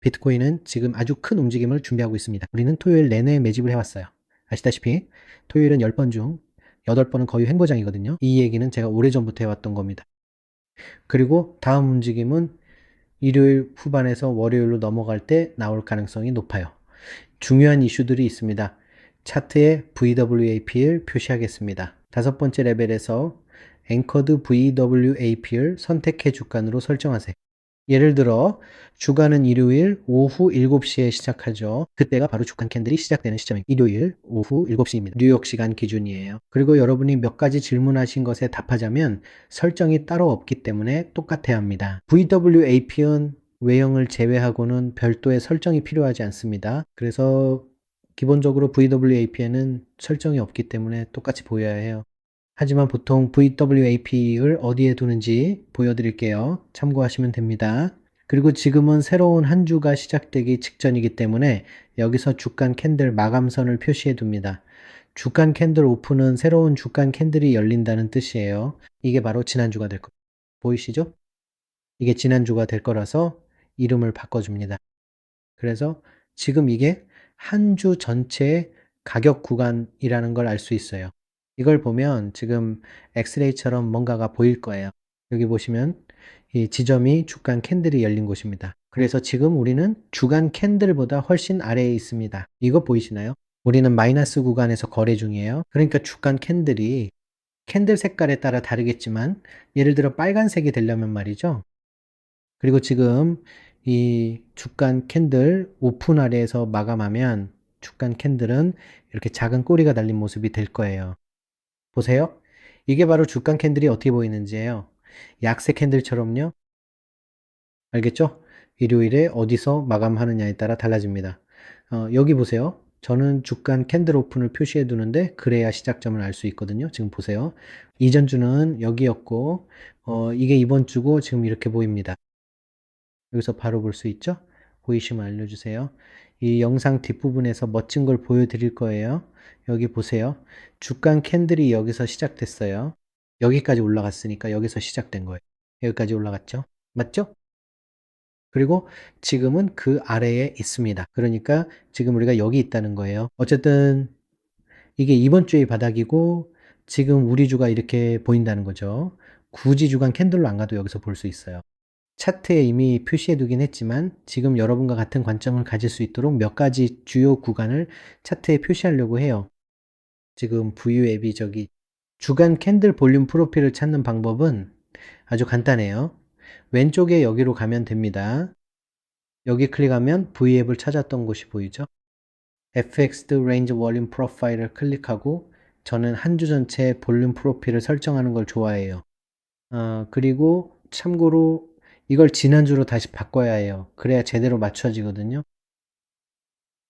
비트코인은 지금 아주 큰 움직임을 준비하고 있습니다. 우리는 토요일 내내 매집을 해왔어요. 아시다시피 토요일은 10번 중 8번은 거의 횡보장이거든요. 이 얘기는 제가 오래전부터 해왔던 겁니다. 그리고 다음 움직임은 일요일 후반에서 월요일로 넘어갈 때 나올 가능성이 높아요. 중요한 이슈들이 있습니다. 차트에 VWAP를 표시하겠습니다. 다섯 번째 레벨에서 앵커드 VWAP를 선택해 주간으로 설정하세요. 예를 들어 주간은 일요일 오후 7시에 시작하죠. 그때가 바로 주간 캔들이 시작되는 시점입니다. 일요일 오후 7시입니다. 뉴욕 시간 기준이에요. 그리고 여러분이 몇 가지 질문하신 것에 답하자면 설정이 따로 없기 때문에 똑같아야 합니다. VWAP은 외형을 제외하고는 별도의 설정이 필요하지 않습니다. 그래서 기본적으로 VWAP에는 설정이 없기 때문에 똑같이 보여야 해요. 하지만 보통 VWAP를 어디에 두는지 보여드릴게요. 참고하시면 됩니다. 그리고 지금은 새로운 한 주가 시작되기 직전이기 때문에 여기서 주간 캔들 마감선을 표시해 둡니다. 주간 캔들 오픈은 새로운 주간 캔들이 열린다는 뜻이에요. 이게 바로 지난주가 될 겁니다. 보이시죠? 이게 지난주가 될 거라서 이름을 바꿔줍니다. 그래서 지금 이게 한 주 전체의 가격 구간이라는 걸 알 수 있어요. 이걸 보면 지금 엑스레이처럼 뭔가가 보일 거예요. 여기 보시면 이 지점이 주간 캔들이 열린 곳입니다. 그래서 지금 우리는 주간 캔들보다 훨씬 아래에 있습니다. 이거 보이시나요? 우리는 마이너스 구간에서 거래 중이에요. 그러니까 주간 캔들이 캔들 색깔에 따라 다르겠지만 예를 들어 빨간색이 되려면 말이죠. 그리고 지금 이 주간 캔들 오픈 아래에서 마감하면 주간 캔들은 이렇게 작은 꼬리가 달린 모습이 될 거예요. 보세요. 이게 바로 주간 캔들이 어떻게 보이는지예요. 약세 캔들처럼요. 알겠죠? 일요일에 어디서 마감하느냐에 따라 달라집니다. 여기 보세요. 저는 주간 캔들 오픈을 표시해 두는데 그래야 시작점을 알 수 있거든요. 지금 보세요. 이전 주는 여기였고 이게 이번 주고 지금 이렇게 보입니다. 여기서 바로 볼 수 있죠? 보이시면 알려주세요. 이 영상 뒷부분에서 멋진 걸 보여드릴 거예요. 여기 보세요. 주간 캔들이 여기서 시작됐어요. 여기까지 올라갔으니까 여기서 시작된 거예요. 여기까지 올라갔죠? 맞죠? 그리고 지금은 그 아래에 있습니다. 그러니까 지금 우리가 여기 있다는 거예요. 어쨌든 이게 이번 주의 바닥이고 지금 우리 주가 이렇게 보인다는 거죠. 굳이 주간 캔들로 안 가도 여기서 볼 수 있어요. 차트에 이미 표시해 두긴 했지만 지금 여러분과 같은 관점을 가질 수 있도록 몇 가지 주요 구간을 차트에 표시하려고 해요. 지금 VU 앱이 저기 주간 캔들 볼륨 프로필을 찾는 방법은 아주 간단해요. 왼쪽에 여기로 가면 됩니다. 여기 클릭하면 V 앱을 찾았던 곳이 보이죠? FX Range Volume Profile을 클릭하고 저는 한 주 전체 볼륨 프로필을 설정하는 걸 좋아해요. 그리고 참고로 이걸 지난주로 다시 바꿔야 해요. 그래야 제대로 맞춰지거든요.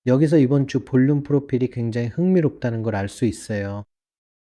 여기서 이번 주 볼륨 프로필이 굉장히 흥미롭다는 걸 알 수 있어요.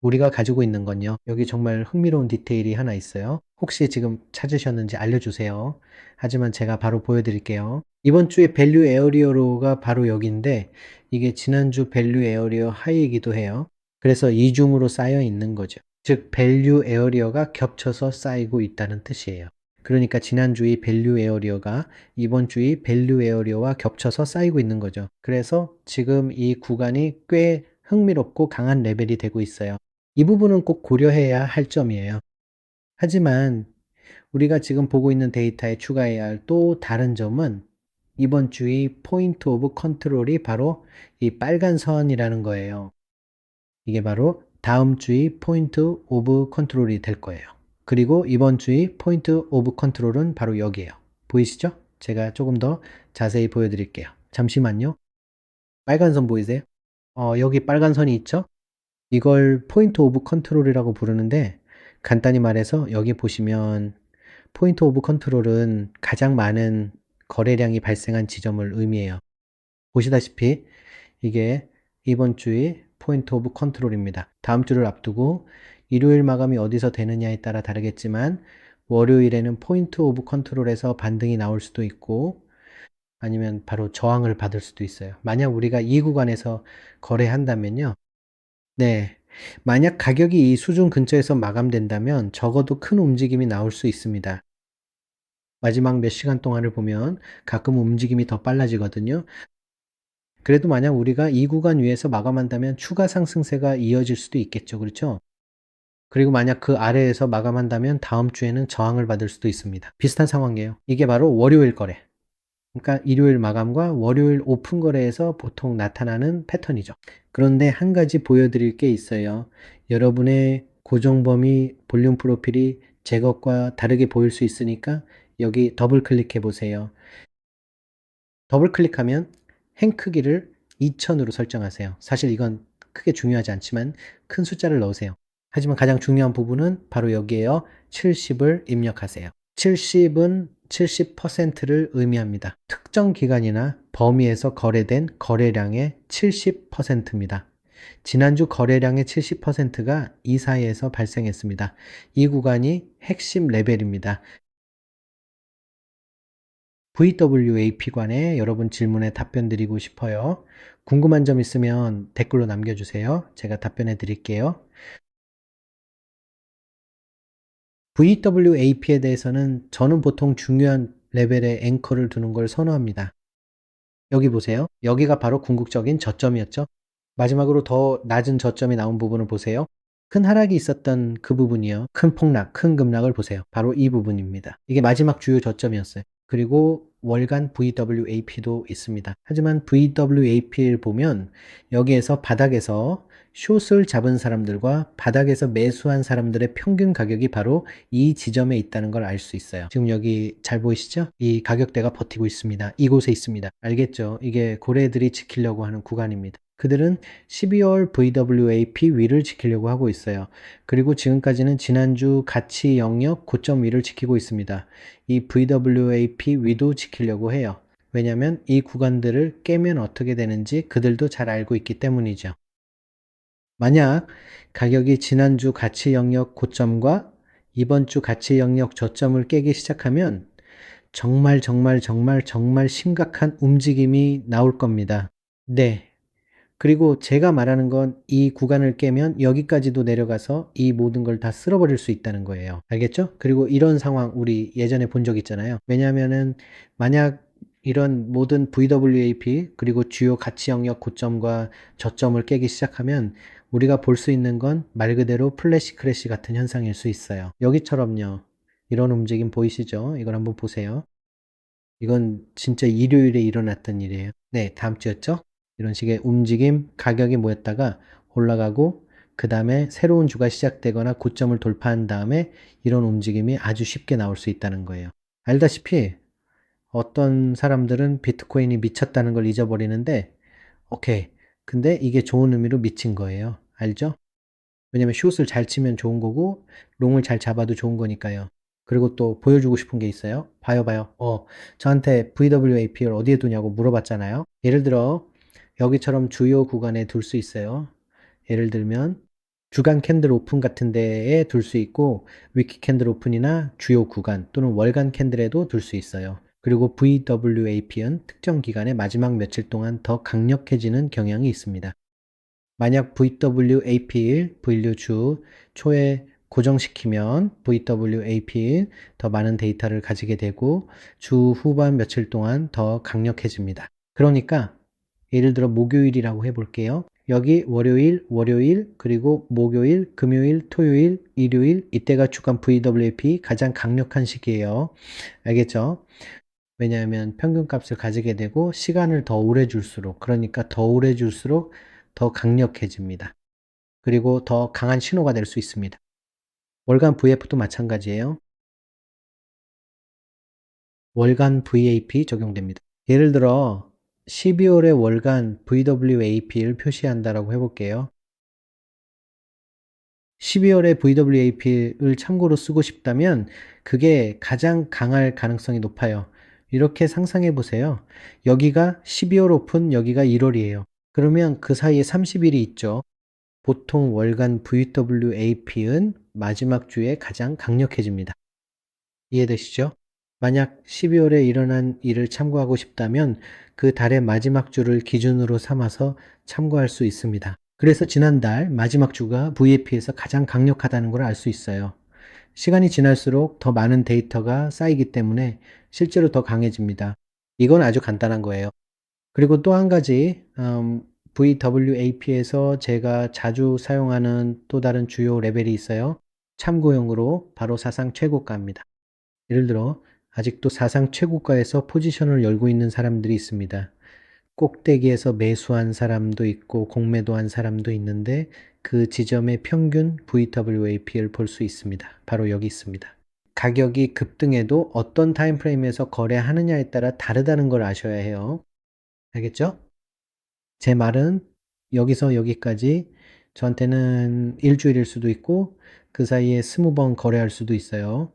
우리가 가지고 있는 건요. 여기 정말 흥미로운 디테일이 하나 있어요. 혹시 지금 찾으셨는지 알려주세요. 하지만 제가 바로 보여드릴게요. 이번 주에 밸류 에어리어로가 바로 여기인데 이게 지난주 밸류 에어리어 하이이기도 해요. 그래서 이중으로 쌓여 있는 거죠. 즉 밸류 에어리어가 겹쳐서 쌓이고 있다는 뜻이에요. 그러니까 지난주의 밸류 에어리어가 이번 주의 밸류 에어리어와 겹쳐서 쌓이고 있는 거죠. 그래서 지금 이 구간이 꽤 흥미롭고 강한 레벨이 되고 있어요. 이 부분은 꼭 고려해야 할 점이에요. 하지만 우리가 지금 보고 있는 데이터에 추가해야 할 또 다른 점은 이번 주의 포인트 오브 컨트롤이 바로 이 빨간 선이라는 거예요. 이게 바로 다음 주의 포인트 오브 컨트롤이 될 거예요. 그리고 이번 주의 포인트 오브 컨트롤은 바로 여기에요. 보이시죠? 제가 조금 더 자세히 보여드릴게요. 잠시만요. 빨간 선 보이세요? 여기 빨간 선이 있죠? 이걸 포인트 오브 컨트롤이라고 부르는데 간단히 말해서 여기 보시면 포인트 오브 컨트롤은 가장 많은 거래량이 발생한 지점을 의미해요. 보시다시피 이게 이번 주의 포인트 오브 컨트롤입니다. 다음 주를 앞두고 일요일 마감이 어디서 되느냐에 따라 다르겠지만 월요일에는 포인트 오브 컨트롤에서 반등이 나올 수도 있고 아니면 바로 저항을 받을 수도 있어요. 만약 우리가 이 구간에서 거래한다면요. 네. 만약 가격이 이 수준 근처에서 마감된다면 적어도 큰 움직임이 나올 수 있습니다. 마지막 몇 시간 동안을 보면 가끔 움직임이 더 빨라지거든요. 그래도 만약 우리가 이 구간 위에서 마감한다면 추가 상승세가 이어질 수도 있겠죠. 그렇죠? 그리고 만약 그 아래에서 마감한다면 다음 주에는 저항을 받을 수도 있습니다. 비슷한 상황이에요. 이게 바로 월요일 거래. 그러니까 일요일 마감과 월요일 오픈 거래에서 보통 나타나는 패턴이죠. 그런데 한 가지 보여드릴 게 있어요. 여러분의 고정 범위 볼륨 프로필이 제 것과 다르게 보일 수 있으니까 여기 더블 클릭해 보세요. 더블 클릭하면 행 크기를 2000으로 설정하세요. 사실 이건 크게 중요하지 않지만 큰 숫자를 넣으세요. 하지만 가장 중요한 부분은 바로 여기에요. 70을 입력하세요. 70은 70%를 의미합니다. 특정 기간이나 범위에서 거래된 거래량의 70%입니다. 지난주 거래량의 70%가 이 사이에서 발생했습니다. 이 구간이 핵심 레벨입니다. VWAP 관해 여러분 질문에 답변 드리고 싶어요. 궁금한 점 있으면 댓글로 남겨주세요. 제가 답변해 드릴게요. VWAP에 대해서는 저는 보통 중요한 레벨에 앵커를 두는 걸 선호합니다. 여기 보세요. 여기가 바로 궁극적인 저점이었죠. 마지막으로 더 낮은 저점이 나온 부분을 보세요. 큰 하락이 있었던 그 부분이요. 큰 폭락, 큰 급락을 보세요. 바로 이 부분입니다. 이게 마지막 주요 저점이었어요. 그리고 월간 VWAP도 있습니다. 하지만 VWAP를 보면 여기에서 바닥에서 숏을 잡은 사람들과 바닥에서 매수한 사람들의 평균 가격이 바로 이 지점에 있다는 걸 알 수 있어요. 지금 여기 잘 보이시죠? 이 가격대가 버티고 있습니다. 이곳에 있습니다. 알겠죠? 이게 고래들이 지키려고 하는 구간입니다. 그들은 12월 VWAP 위를 지키려고 하고 있어요. 그리고 지금까지는 지난주 가치 영역 고점 위를 지키고 있습니다. 이 VWAP 위도 지키려고 해요. 왜냐하면 이 구간들을 깨면 어떻게 되는지 그들도 잘 알고 있기 때문이죠. 만약 가격이 지난주 가치 영역 고점과 이번 주 가치 영역 저점을 깨기 시작하면 정말 심각한 움직임이 나올 겁니다. 네. 그리고 제가 말하는 건 이 구간을 깨면 여기까지도 내려가서 이 모든 걸 다 쓸어버릴 수 있다는 거예요. 알겠죠? 그리고 이런 상황 우리 예전에 본 적 있잖아요. 왜냐하면은 만약 이런 모든 VWAP 그리고 주요 가치 영역 고점과 저점을 깨기 시작하면 우리가 볼 수 있는 건 말 그대로 플래시 크래시 같은 현상일 수 있어요. 여기처럼요. 이런 움직임 보이시죠? 이걸 한번 보세요. 이건 진짜 일요일에 일어났던 일이에요. 네, 다음 주였죠? 이런 식의 움직임, 가격이 모였다가 올라가고 그 다음에 새로운 주가 시작되거나 고점을 돌파한 다음에 이런 움직임이 아주 쉽게 나올 수 있다는 거예요. 알다시피 어떤 사람들은 비트코인이 미쳤다는 걸 잊어버리는데 오케이. 근데 이게 좋은 의미로 미친 거예요. 알죠? 왜냐면 숏을 잘 치면 좋은 거고 롱을 잘 잡아도 좋은 거니까요. 그리고 또 보여주고 싶은 게 있어요. 봐요. 저한테 VWAP를 어디에 두냐고 물어봤잖아요. 예를 들어 여기처럼 주요 구간에 둘 수 있어요. 예를 들면 주간 캔들 오픈 같은 데에 둘 수 있고 위키 캔들 오픈이나 주요 구간 또는 월간 캔들에도 둘 수 있어요. 그리고 VWAP는 특정 기간의 마지막 며칠 동안 더 강력해지는 경향이 있습니다. 만약 VWAP일 분류주 초에 고정시키면 VWAP일 더 많은 데이터를 가지게 되고 주 후반 며칠 동안 더 강력해집니다. 그러니까 예를 들어 목요일이라고 해볼게요. 여기 월요일, 그리고 목요일, 금요일, 토요일, 일요일 이때가 주간 VWAP 가장 강력한 시기예요. 알겠죠? 왜냐하면 평균값을 가지게 되고 시간을 더 오래 줄수록 그러니까 더 오래 줄수록 더 강력해집니다. 그리고 더 강한 신호가 될 수 있습니다. 월간 VF도 마찬가지예요. 월간 VAP 적용됩니다. 예를 들어 12월의 월간 VWAP를 표시한다라고 해볼게요. 12월의 VWAP를 참고로 쓰고 싶다면 그게 가장 강할 가능성이 높아요. 이렇게 상상해 보세요. 여기가 12월 오픈, 여기가 1월이에요. 그러면 그 사이에 30일이 있죠. 보통 월간 VWAP는 마지막 주에 가장 강력해집니다. 이해되시죠? 만약 12월에 일어난 일을 참고하고 싶다면 그 달의 마지막 주를 기준으로 삼아서 참고할 수 있습니다. 그래서 지난달 마지막 주가 VAP에서 가장 강력하다는 걸 알 수 있어요. 시간이 지날수록 더 많은 데이터가 쌓이기 때문에 실제로 더 강해집니다. 이건 아주 간단한 거예요. 그리고 또 한 가지, VWAP에서 제가 자주 사용하는 또 다른 주요 레벨이 있어요. 참고용으로 바로 사상 최고가입니다. 예를 들어 아직도 사상 최고가에서 포지션을 열고 있는 사람들이 있습니다. 꼭대기에서 매수한 사람도 있고 공매도 한 사람도 있는데 그 지점의 평균 VWAP를 볼 수 있습니다. 바로 여기 있습니다. 가격이 급등해도 어떤 타임프레임에서 거래하느냐에 따라 다르다는 걸 아셔야 해요. 알겠죠? 제 말은 여기서 여기까지 저한테는 일주일일 수도 있고 그 사이에 20번 거래할 수도 있어요.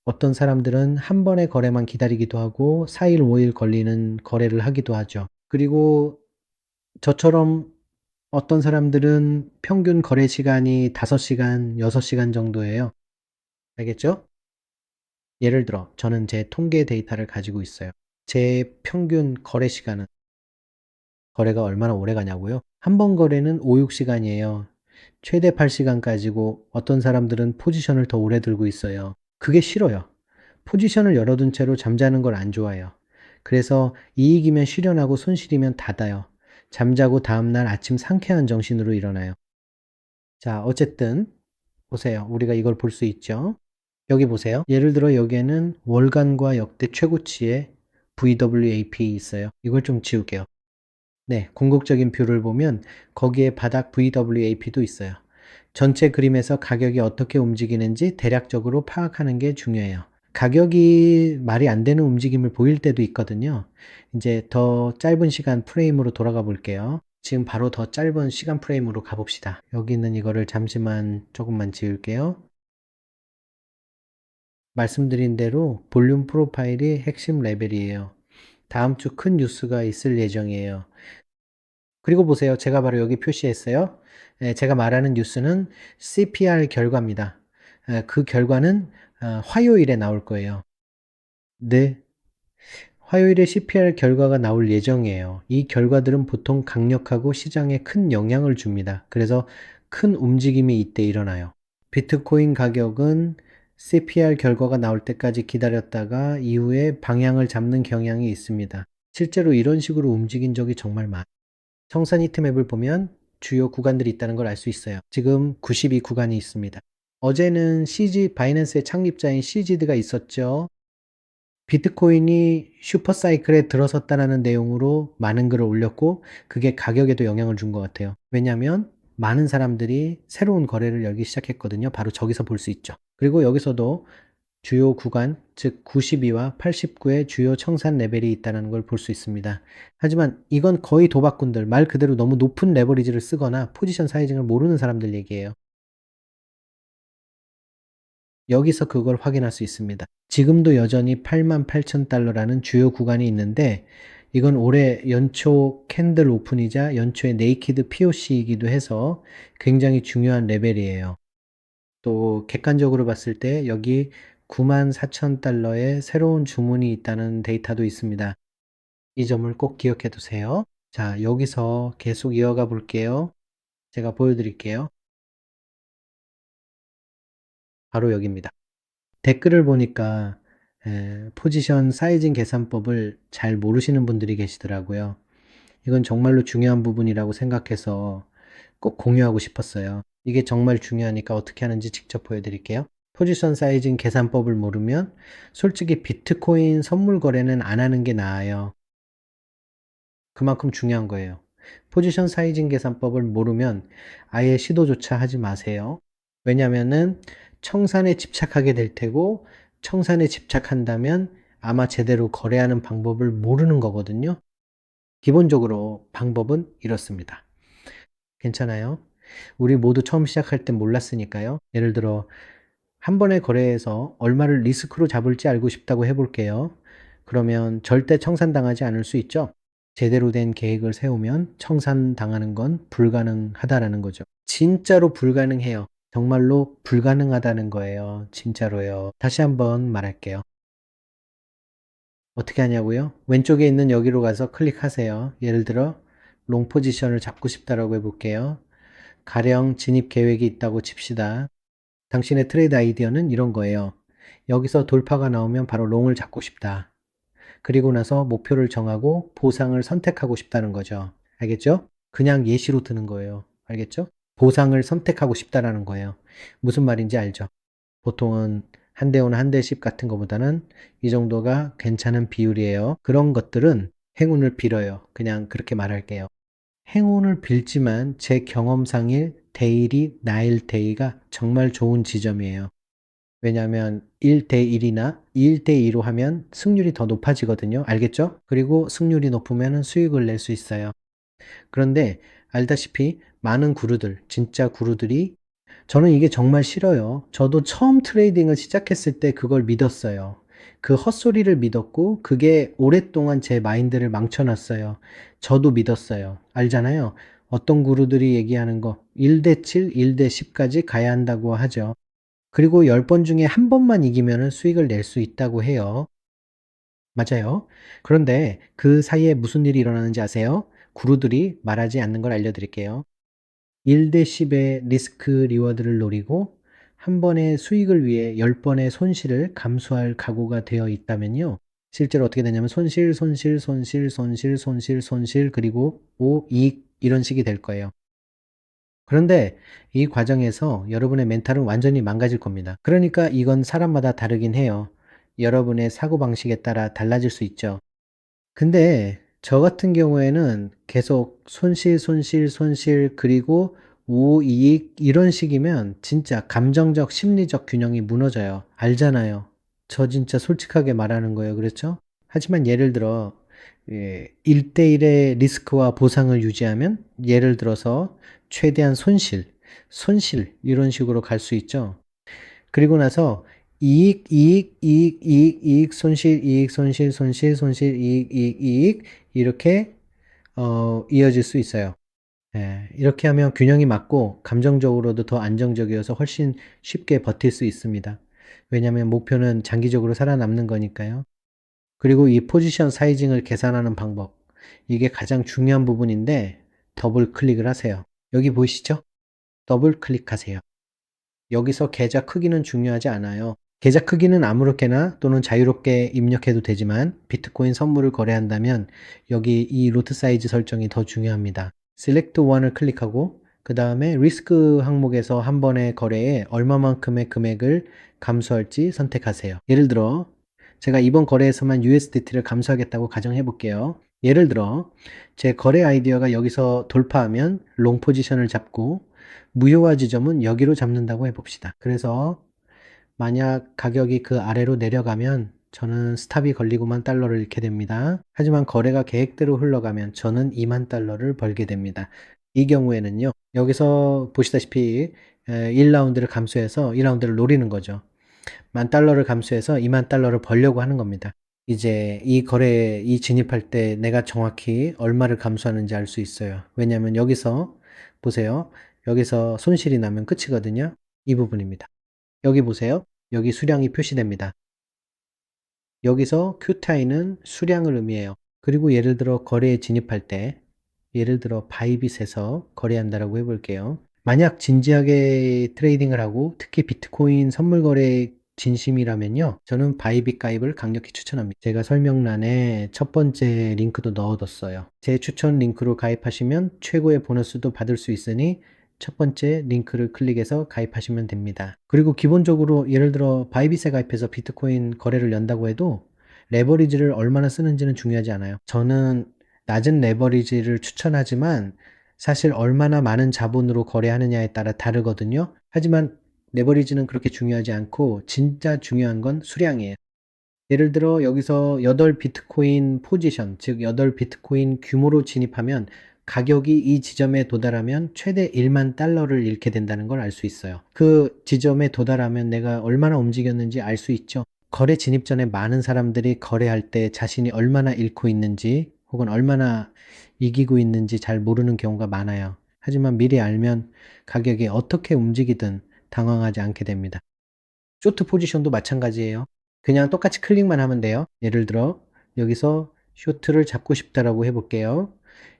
어떤 사람들은 한 번의 거래만 기다리기도 하고 4일, 5일 걸리는 거래를 하기도 하죠. 그리고 저처럼 어떤 사람들은 평균 거래 시간이 5시간, 6시간 정도예요. 알겠죠? 예를 들어 저는 제 통계 데이터를 가지고 있어요. 제 평균 거래 시간은 거래가 얼마나 오래 가냐고요? 한 번 거래는 5, 6시간이에요. 최대 8시간까지고 어떤 사람들은 포지션을 더 오래 들고 있어요. 그게 싫어요. 포지션을 열어둔 채로 잠자는 걸 안 좋아해요. 그래서 이익이면 실현하고 손실이면 닫아요. 잠자고 다음날 아침 상쾌한 정신으로 일어나요. 자, 어쨌든 보세요. 우리가 이걸 볼 수 있죠. 여기 보세요. 예를 들어 여기에는 월간과 역대 최고치의 VWAP 있어요. 이걸 좀 지울게요. 네, 궁극적인 뷰를 보면 거기에 바닥 VWAP도 있어요. 전체 그림에서 가격이 어떻게 움직이는지 대략적으로 파악하는 게 중요해요. 가격이 말이 안 되는 움직임을 보일 때도 있거든요. 이제 더 짧은 시간 프레임으로 돌아가 볼게요. 지금 바로 더 짧은 시간 프레임으로 가봅시다. 여기 있는 이거를 잠시만 조금만 지울게요. 말씀드린 대로 볼륨 프로파일이 핵심 레벨이에요. 다음 주 큰 뉴스가 있을 예정이에요. 그리고 보세요. 제가 바로 여기 표시했어요. 제가 말하는 뉴스는 CPR 결과입니다. 그 결과는 화요일에 나올 거예요. 네. 화요일에 CPR 결과가 나올 예정이에요. 이 결과들은 보통 강력하고 시장에 큰 영향을 줍니다. 그래서 큰 움직임이 이때 일어나요. 비트코인 가격은 CPR 결과가 나올 때까지 기다렸다가 이후에 방향을 잡는 경향이 있습니다. 실제로 이런 식으로 움직인 적이 정말 많아요. 청산 히트맵을 보면 주요 구간들이 있다는 걸 알 수 있어요. 지금 92 구간이 있습니다. 어제는 바이낸스의 창립자인 CGD가 있었죠. 비트코인이 슈퍼사이클에 들어섰다는 내용으로 많은 글을 올렸고 그게 가격에도 영향을 준 것 같아요. 왜냐하면 많은 사람들이 새로운 거래를 열기 시작했거든요. 바로 저기서 볼 수 있죠. 그리고 여기서도 주요 구간, 즉 92와 89의 주요 청산 레벨이 있다는 걸 볼 수 있습니다. 하지만 이건 거의 도박꾼들, 말 그대로 너무 높은 레버리지를 쓰거나 포지션 사이징을 모르는 사람들 얘기예요. 여기서 그걸 확인할 수 있습니다. 지금도 여전히 88,000달러라는 주요 구간이 있는데 이건 올해 연초 캔들 오픈이자 연초의 네이키드 POC이기도 해서 굉장히 중요한 레벨이에요. 또 객관적으로 봤을 때 여기 94,000달러의 새로운 주문이 있다는 데이터도 있습니다. 이 점을 꼭 기억해 두세요. 자, 여기서 계속 이어가 볼게요. 제가 보여드릴게요. 바로 여기입니다. 댓글을 보니까 포지션 사이징 계산법을 잘 모르시는 분들이 계시더라고요. 이건 정말로 중요한 부분이라고 생각해서 꼭 공유하고 싶었어요. 이게 정말 중요하니까 어떻게 하는지 직접 보여드릴게요. 포지션 사이징 계산법을 모르면 솔직히 비트코인 선물 거래는 안 하는 게 나아요. 그만큼 중요한 거예요. 포지션 사이징 계산법을 모르면 아예 시도조차 하지 마세요. 왜냐면은 청산에 집착하게 될 테고 청산에 집착한다면 아마 제대로 거래하는 방법을 모르는 거거든요. 기본적으로 방법은 이렇습니다. 괜찮아요? 우리 모두 처음 시작할 땐 몰랐으니까요. 예를 들어 한 번의 거래에서 얼마를 리스크로 잡을지 알고 싶다고 해볼게요. 그러면 절대 청산당하지 않을 수 있죠? 제대로 된 계획을 세우면 청산당하는 건 불가능하다라는 거죠. 진짜로 불가능해요. 정말로 불가능하다는 거예요. 진짜로요. 다시 한번 말할게요. 어떻게 하냐고요? 왼쪽에 있는 여기로 가서 클릭하세요. 예를 들어 롱 포지션을 잡고 싶다라고 해볼게요. 가령 진입 계획이 있다고 칩시다. 당신의 트레이드 아이디어는 이런 거예요. 여기서 돌파가 나오면 바로 롱을 잡고 싶다. 그리고 나서 목표를 정하고 보상을 선택하고 싶다는 거죠. 알겠죠? 그냥 예시로 드는 거예요. 알겠죠? 보상을 선택하고 싶다라는 거예요. 무슨 말인지 알죠? 보통은 한 대 5나 한 대 10 같은 것보다는 이 정도가 괜찮은 비율이에요. 그런 것들은 행운을 빌어요. 그냥 그렇게 말할게요. 행운을 빌지만 제 경험상의 데일이 나일 데이가 정말 좋은 지점이에요. 왜냐하면 1대 1이나 1대 2로 하면 승률이 더 높아지거든요. 알겠죠? 그리고 승률이 높으면 수익을 낼 수 있어요. 그런데 알다시피 많은 구루들, 진짜 구루들이 저는 이게 정말 싫어요. 저도 처음 트레이딩을 시작했을 때 그걸 믿었어요. 그 헛소리를 믿었고 그게 오랫동안 제 마인드를 망쳐놨어요. 저도 믿었어요. 알잖아요. 어떤 구루들이 얘기하는 거 1대 7, 1대 10까지 가야 한다고 하죠. 그리고 10번 중에 한 번만 이기면 수익을 낼 수 있다고 해요. 맞아요. 그런데 그 사이에 무슨 일이 일어나는지 아세요? 구루들이 말하지 않는 걸 알려드릴게요. 1대 10의 리스크 리워드를 노리고 한 번의 수익을 위해 10번의 손실을 감수할 각오가 되어 있다면요. 실제로 어떻게 되냐면 손실, 손실, 손실, 손실, 손실, 손실, 그리고 이익 이런 식이 될 거예요. 그런데 이 과정에서 여러분의 멘탈은 완전히 망가질 겁니다. 그러니까 이건 사람마다 다르긴 해요. 여러분의 사고방식에 따라 달라질 수 있죠. 근데 저 같은 경우에는 계속 손실, 손실, 손실, 그리고 우이익 이런 식이면 진짜 감정적, 심리적 균형이 무너져요. 알잖아요. 저 진짜 솔직하게 말하는 거예요. 그렇죠? 하지만 예를 들어 1대1의 리스크와 보상을 유지하면 예를 들어서 최대한 손실 이런 식으로 갈 수 있죠. 그리고 나서 이익, 손실, 이익, 손실, 손실, 손실, 이익 이렇게 이어질 수 있어요. 예, 이렇게 하면 균형이 맞고 감정적으로도 더 안정적이어서 훨씬 쉽게 버틸 수 있습니다. 왜냐하면 목표는 장기적으로 살아남는 거니까요. 그리고 이 포지션 사이징을 계산하는 방법. 이게 가장 중요한 부분인데 더블 클릭을 하세요. 여기 보이시죠? 더블 클릭하세요. 여기서 계좌 크기는 중요하지 않아요. 계좌 크기는 아무렇게나 또는 자유롭게 입력해도 되지만 비트코인 선물을 거래한다면 여기 이 로트 사이즈 설정이 더 중요합니다. Select One을 클릭하고 그 다음에 리스크 항목에서 한 번의 거래에 얼마만큼의 금액을 감수할지 선택하세요. 예를 들어 제가 이번 거래에서만 USDT를 감수하겠다고 가정해 볼게요. 예를 들어 제 거래 아이디어가 여기서 돌파하면 롱 포지션을 잡고 무효화 지점은 여기로 잡는다고 해봅시다. 그래서 만약 가격이 그 아래로 내려가면 저는 스탑이 걸리고만 달러를 잃게 됩니다. 하지만 거래가 계획대로 흘러가면 저는 2만 달러를 벌게 됩니다. 이 경우에는요. 여기서 보시다시피 1라운드를 감수해서 2라운드를 노리는 거죠. 10,000달러를 감수해서 20,000달러를 벌려고 하는 겁니다. 이제 이 거래에 진입할 때 내가 정확히 얼마를 감수하는지 알 수 있어요. 왜냐하면 여기서 보세요. 여기서 손실이 나면 끝이거든요. 이 부분입니다. 여기 보세요. 여기 수량이 표시됩니다. 여기서 큐타임은 수량을 의미해요. 그리고 예를 들어 거래에 진입할 때 예를 들어 바이빗에서 거래한다라고 해볼게요. 만약 진지하게 트레이딩을 하고 특히 비트코인 선물 거래에 진심이라면요. 저는 바이빗 가입을 강력히 추천합니다. 제가 설명란에 첫 번째 링크도 넣어뒀어요. 제 추천 링크로 가입하시면 최고의 보너스도 받을 수 있으니 첫 번째 링크를 클릭해서 가입하시면 됩니다. 그리고 기본적으로 예를 들어 바이빗에 가입해서 비트코인 거래를 연다고 해도 레버리지를 얼마나 쓰는지는 중요하지 않아요. 저는 낮은 레버리지를 추천하지만 사실 얼마나 많은 자본으로 거래하느냐에 따라 다르거든요. 하지만 레버리지는 그렇게 중요하지 않고 진짜 중요한 건 수량이에요. 예를 들어 여기서 8 비트코인 포지션, 즉 8 비트코인 규모로 진입하면 가격이 이 지점에 도달하면 최대 1만 달러를 잃게 된다는 걸 알 수 있어요. 그 지점에 도달하면 내가 얼마나 움직였는지 알 수 있죠. 거래 진입 전에 많은 사람들이 거래할 때 자신이 얼마나 잃고 있는지 혹은 얼마나 이기고 있는지 잘 모르는 경우가 많아요. 하지만 미리 알면 가격이 어떻게 움직이든 당황하지 않게 됩니다. 쇼트 포지션도 마찬가지예요. 그냥 똑같이 클릭만 하면 돼요. 예를 들어 여기서 쇼트를 잡고 싶다라고 해볼게요.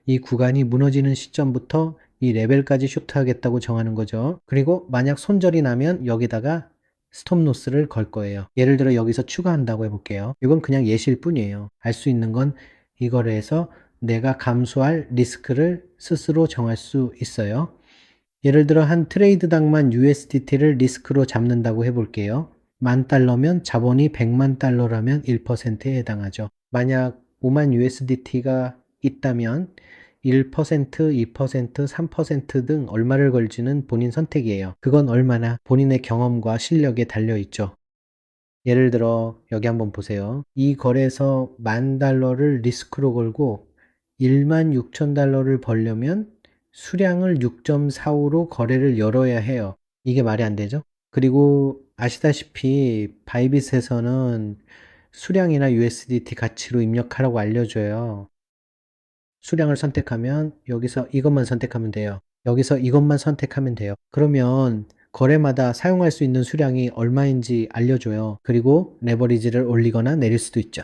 이 구간이 무너지는 시점부터 이 레벨까지 쇼트하겠다고 정하는 거죠. 그리고 만약 손절이 나면 여기다가 스톱로스를 걸 거예요. 예를 들어 여기서 추가한다고 해볼게요. 이건 그냥 예시일 뿐이에요. 알 수 있는 건 이거를 해서 내가 감수할 리스크를 스스로 정할 수 있어요. 예를 들어 한 트레이드당만 USDT를 리스크로 잡는다고 해볼게요. 10,000달러면 자본이 100만 달러라면 1%에 해당하죠. 만약 5만 USDT가 있다면 1%, 2%, 3%등 얼마를 걸지는 본인 선택이에요. 그건 얼마나 본인의 경험과 실력에 달려있죠. 예를 들어 여기 한번 보세요. 이 거래에서 10,000달러를 리스크로 걸고 16,000달러를 벌려면 수량을 6.45로 거래를 열어야 해요. 이게 말이 안 되죠? 그리고 아시다시피 바이빗에서는 수량이나 USDT 가치로 입력하라고 알려줘요. 수량을 선택하면 여기서 이것만 선택하면 돼요. 여기서 이것만 선택하면 돼요. 그러면 거래마다 사용할 수 있는 수량이 얼마인지 알려줘요. 그리고 레버리지를 올리거나 내릴 수도 있죠.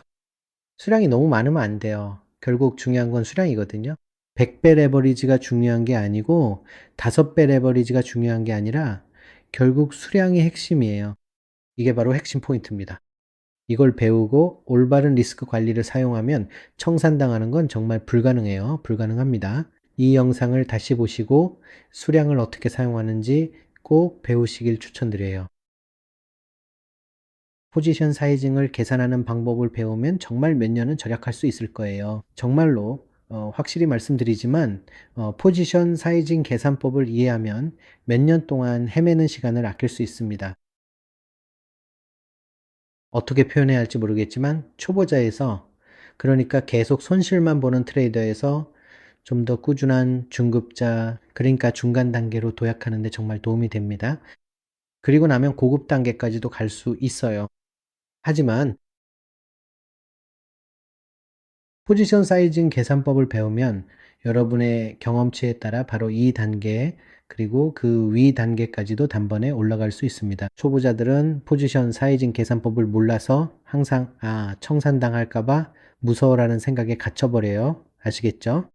수량이 너무 많으면 안 돼요. 결국 중요한 건 수량이거든요. 100배 레버리지가 중요한 게 아니고 5배 레버리지가 중요한 게 아니라 결국 수량이 핵심이에요. 이게 바로 핵심 포인트입니다. 이걸 배우고 올바른 리스크 관리를 사용하면 청산당하는 건 정말 불가능해요. 불가능합니다. 이 영상을 다시 보시고 수량을 어떻게 사용하는지 꼭 배우시길 추천드려요. 포지션 사이징을 계산하는 방법을 배우면 정말 몇 년은 절약할 수 있을 거예요. 정말로 확실히 말씀드리지만 포지션 사이징 계산법을 이해하면 몇 년 동안 헤매는 시간을 아낄 수 있습니다. 어떻게 표현해야 할지 모르겠지만 초보자에서, 그러니까 계속 손실만 보는 트레이더에서 좀 더 꾸준한 중급자, 그러니까 중간 단계로 도약하는 데 정말 도움이 됩니다. 그리고 나면 고급 단계까지도 갈 수 있어요. 하지만 포지션 사이징 계산법을 배우면 여러분의 경험치에 따라 바로 이 단계, 그리고 그 위 단계까지도 단번에 올라갈 수 있습니다. 초보자들은 포지션 사이징 계산법을 몰라서 항상 청산당할까봐 무서워라는 생각에 갇혀버려요. 아시겠죠?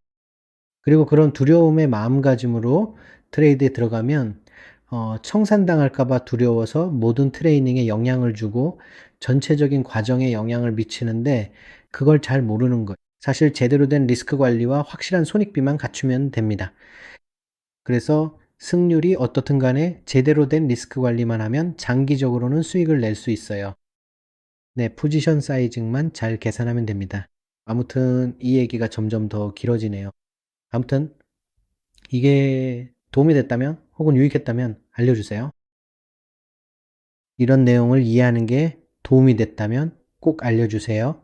그리고 그런 두려움의 마음가짐으로 트레이드에 들어가면 청산당할까봐 두려워서 모든 트레이닝에 영향을 주고 전체적인 과정에 영향을 미치는데 그걸 잘 모르는 거예요. 사실 제대로 된 리스크 관리와 확실한 손익비만 갖추면 됩니다. 그래서 승률이 어떻든 간에 제대로 된 리스크 관리만 하면 장기적으로는 수익을 낼 수 있어요. 네, 포지션 사이징만 잘 계산하면 됩니다. 아무튼 이 얘기가 점점 더 길어지네요. 아무튼 이게 도움이 됐다면 혹은 유익했다면 알려주세요. 이런 내용을 이해하는 게 도움이 됐다면 꼭 알려주세요.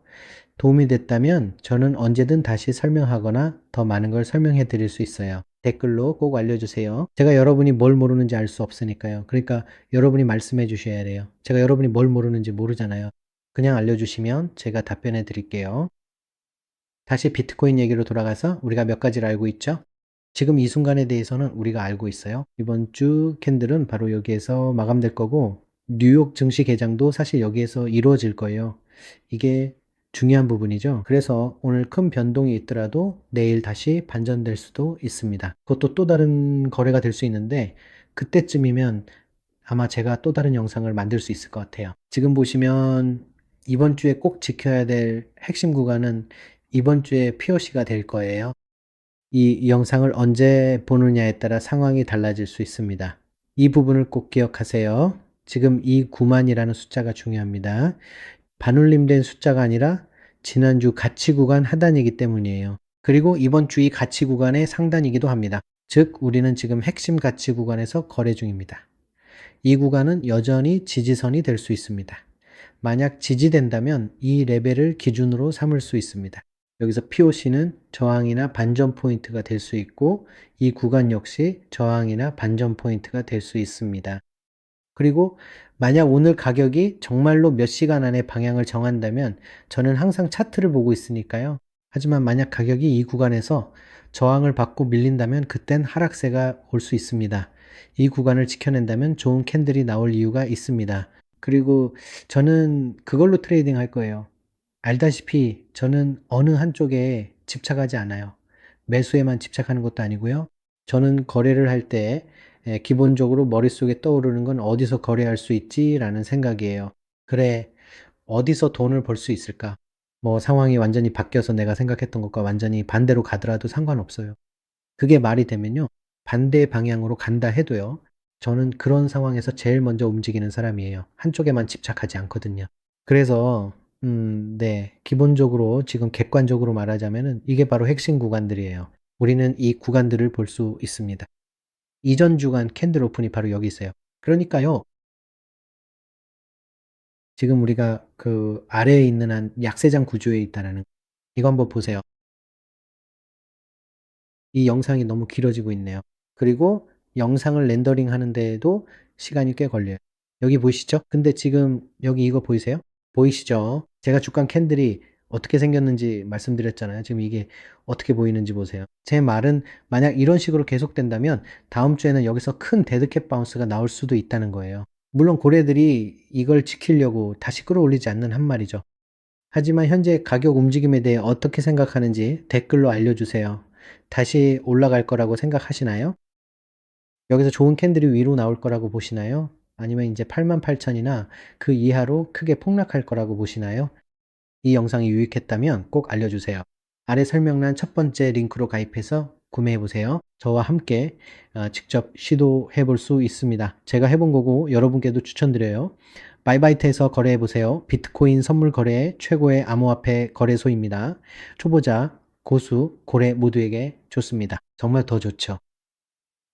도움이 됐다면 저는 언제든 다시 설명하거나 더 많은 걸 설명해 드릴 수 있어요. 댓글로 꼭 알려주세요. 제가 여러분이 뭘 모르는지 알 수 없으니까요. 그러니까 여러분이 말씀해 주셔야 돼요. 제가 여러분이 뭘 모르는지 모르잖아요. 그냥 알려주시면 제가 답변해 드릴게요. 다시 비트코인 얘기로 돌아가서 우리가 몇 가지를 알고 있죠? 지금 이 순간에 대해서는 우리가 알고 있어요. 이번 주 캔들은 바로 여기에서 마감될 거고 뉴욕 증시 개장도 사실 여기에서 이루어질 거예요. 이게 중요한 부분이죠. 그래서 오늘 큰 변동이 있더라도 내일 다시 반전될 수도 있습니다. 그것도 또 다른 거래가 될 수 있는데 그때쯤이면 아마 제가 또 다른 영상을 만들 수 있을 것 같아요. 지금 보시면 이번 주에 꼭 지켜야 될 핵심 구간은 이번 주에 POC가 될 거예요. 이 영상을 언제 보느냐에 따라 상황이 달라질 수 있습니다. 이 부분을 꼭 기억하세요. 지금 이 9만이라는 숫자가 중요합니다. 반올림된 숫자가 아니라 지난주 가치 구간 하단이기 때문이에요. 그리고 이번 주 이 가치 구간의 상단이기도 합니다. 즉 우리는 지금 핵심 가치 구간에서 거래 중입니다. 이 구간은 여전히 지지선이 될 수 있습니다. 만약 지지된다면 이 레벨을 기준으로 삼을 수 있습니다. 여기서 POC는 저항이나 반전 포인트가 될 수 있고 이 구간 역시 저항이나 반전 포인트가 될 수 있습니다. 그리고 만약 오늘 가격이 정말로 몇 시간 안에 방향을 정한다면 저는 항상 차트를 보고 있으니까요. 하지만 만약 가격이 이 구간에서 저항을 받고 밀린다면 그땐 하락세가 올 수 있습니다. 이 구간을 지켜낸다면 좋은 캔들이 나올 이유가 있습니다. 그리고 저는 그걸로 트레이딩 할 거예요. 알다시피 저는 어느 한쪽에 집착하지 않아요. 매수에만 집착하는 것도 아니고요. 저는 거래를 할 때 기본적으로 머릿속에 떠오르는 건 '어디서 거래할 수 있지?'라는 생각이에요. '그래, 어디서 돈을 벌 수 있을까?' 뭐 상황이 완전히 바뀌어서 내가 생각했던 것과 완전히 반대로 가더라도 상관없어요. 그게 말이 되면요, 반대 방향으로 간다 해도요, 저는 그런 상황에서 제일 먼저 움직이는 사람이에요. 한쪽에만 집착하지 않거든요. 그래서 네. 기본적으로 지금 객관적으로 말하자면은 이게 바로 핵심 구간들이에요. 우리는 이 구간들을 볼 수 있습니다. 이전 주간 캔들 오픈이 바로 여기 있어요. 그러니까요, 지금 우리가 그 아래에 있는 한 약세장 구조에 있다라는, 이거 한번 보세요. 이 영상이 너무 길어지고 있네요. 그리고 영상을 렌더링 하는 데에도 시간이 꽤 걸려요. 여기 보이시죠? 근데 지금 여기 이거 보이세요? 보이시죠? 제가 주간 캔들이 어떻게 생겼는지 말씀드렸잖아요. 지금 이게 어떻게 보이는지 보세요. 제 말은 만약 이런 식으로 계속된다면 다음 주에는 여기서 큰 데드캣 바운스가 나올 수도 있다는 거예요. 물론 고래들이 이걸 지키려고 다시 끌어올리지 않는 한 말이죠. 하지만 현재 가격 움직임에 대해 어떻게 생각하는지 댓글로 알려주세요. 다시 올라갈 거라고 생각하시나요? 여기서 좋은 캔들이 위로 나올 거라고 보시나요? 아니면 이제 88,000이나 그 이하로 크게 폭락할 거라고 보시나요? 이 영상이 유익했다면 꼭 알려주세요. 아래 설명란 첫 번째 링크로 가입해서 구매해보세요. 저와 함께 직접 시도해 볼 수 있습니다. 제가 해본 거고 여러분께도 추천드려요. 바이바이트에서 거래해보세요. 비트코인 선물 거래의 최고의 암호화폐 거래소입니다. 초보자, 고수, 고래 모두에게 좋습니다. 정말 더 좋죠.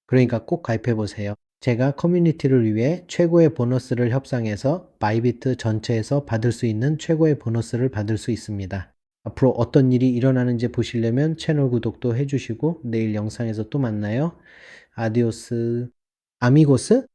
그러니까 꼭 가입해보세요. 제가 커뮤니티를 위해 최고의 보너스를 협상해서 바이비트 전체에서 받을 수 있는 최고의 보너스를 받을 수 있습니다. 앞으로 어떤 일이 일어나는지 보시려면 채널 구독도 해주시고 내일 영상에서 또 만나요. 아디오스, 아미고스?